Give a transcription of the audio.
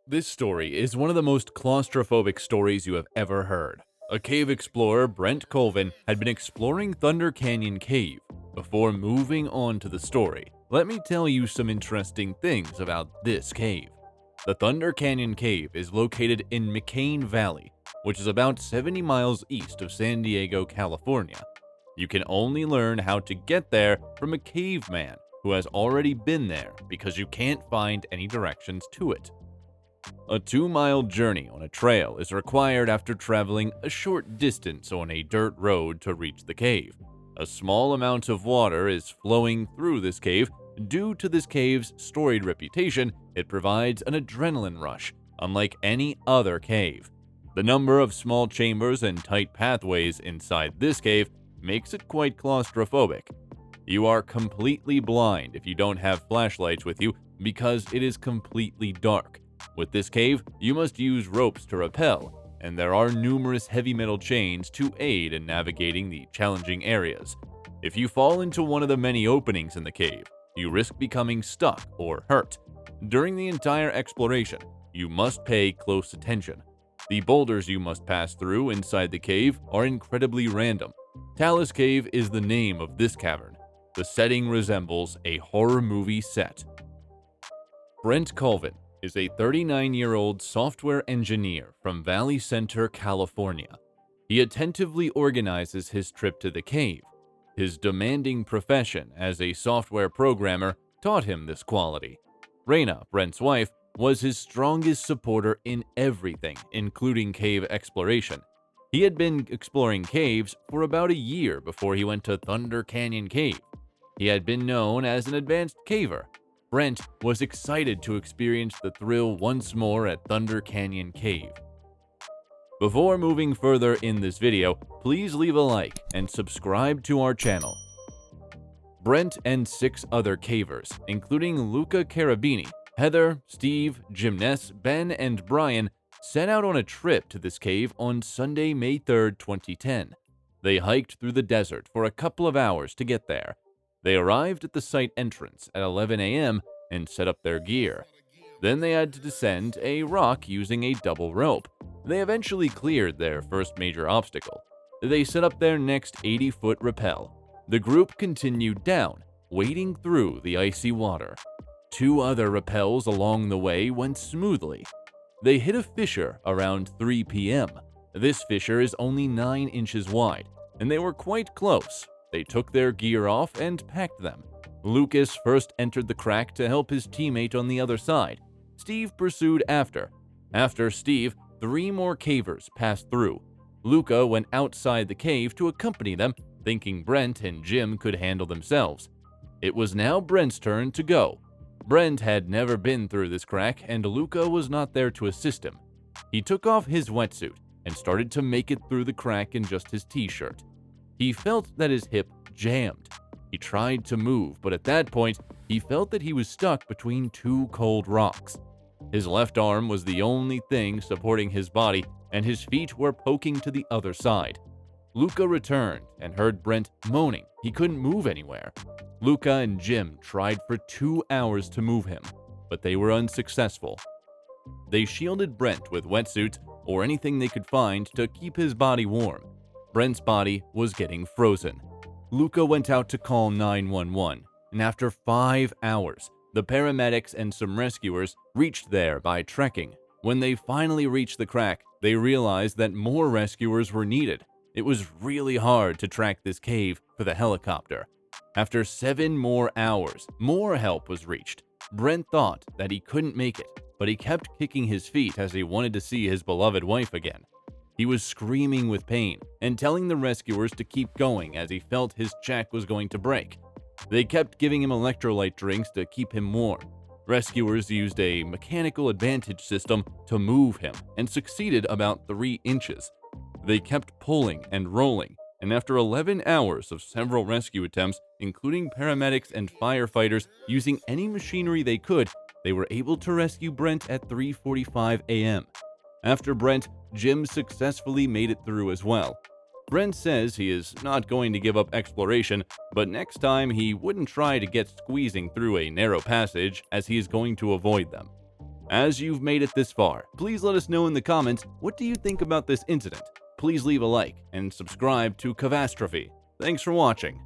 This story is one of the most claustrophobic stories you have ever heard. A cave explorer, Brent Colvin, had been exploring Thunder Canyon Cave. Before moving on to the story, let me tell you some interesting things about this cave. The Thunder Canyon Cave is located in McCain Valley, which is about 70 miles east of San Diego, California. You can only learn how to get there from a caveman who has already been there because you can't find any directions to it. A 2-mile journey on a trail is required after traveling a short distance on a dirt road to reach the cave. A small amount of water is flowing through this cave. Due to this cave's storied reputation, it provides an adrenaline rush, unlike any other cave. The number of small chambers and tight pathways inside this cave makes it quite claustrophobic. You are completely blind if you don't have flashlights with you because it is completely dark. With this cave, you must use ropes to rappel, and there are numerous heavy metal chains to aid in navigating the challenging areas. If you fall into one of the many openings in the cave, you risk becoming stuck or hurt. During the entire exploration, you must pay close attention. The boulders you must pass through inside the cave are incredibly random. Talus Cave is the name of this cavern. The setting resembles a horror movie set. Brent Colvin is a 39-year-old software engineer from Valley Center, California. He attentively organizes his trip to the cave. His demanding profession as a software programmer taught him this quality. Raina, Brent's wife, was his strongest supporter in everything, including cave exploration. He had been exploring caves for about a year before he went to Thunder Canyon Cave. He had been known as an advanced caver. Brent was excited to experience the thrill once more at Thunder Canyon Cave. Before moving further in this video, please leave a like and subscribe to our channel. Brent and 6 other cavers, including Luca Carabini, Heather, Steve, Jim Ness, Ben, and Brian, set out on a trip to this cave on Sunday, May 3, 2010. They hiked through the desert for a couple of hours to get there. They arrived at the site entrance at 11 a.m. and set up their gear. Then they had to descend a rock using a double rope. They eventually cleared their first major obstacle. They set up their next 80-foot rappel. The group continued down, wading through the icy water. 2 other rappels along the way went smoothly. They hit a fissure around 3 p.m. This fissure is only 9 inches wide, and they were quite close. They took their gear off and packed them. Lucas first entered the crack to help his teammate on the other side. Steve pursued after. After Steve, 3 more cavers passed through. Luca went outside the cave to accompany them, thinking Brent and Jim could handle themselves. It was now Brent's turn to go. Brent had never been through this crack, and Luca was not there to assist him. He took off his wetsuit and started to make it through the crack in just his t-shirt. He felt that his hip jammed. He tried to move, but at that point, he felt that he was stuck between 2 cold rocks. His left arm was the only thing supporting his body, and his feet were poking to the other side. Luca returned and heard Brent moaning. He couldn't move anywhere. Luca and Jim tried for 2 hours to move him, but they were unsuccessful. They shielded Brent with wetsuits or anything they could find to keep his body warm. Brent's body was getting frozen. Luca went out to call 911, and after 5 hours, the paramedics and some rescuers reached there by trekking. When they finally reached the crack, they realized that more rescuers were needed. It was really hard to track this cave for the helicopter. After 7 more hours, more help was reached. Brent thought that he couldn't make it, but he kept kicking his feet as he wanted to see his beloved wife again. He was screaming with pain and telling the rescuers to keep going as he felt his check was going to break. They kept giving him electrolyte drinks to keep him warm. Rescuers used a mechanical advantage system to move him and succeeded about 3 inches. They kept pulling and rolling, and after 11 hours of several rescue attempts, including paramedics and firefighters using any machinery they could, they were able to rescue Brent at 3:45 a.m. After Brent, Jim successfully made it through as well. Brent says he is not going to give up exploration, but next time he wouldn't try to get squeezing through a narrow passage as he is going to avoid them. As you've made it this far, please let us know in the comments, what do you think about this incident? Please leave a like and subscribe to Catastrophe. Thanks for watching.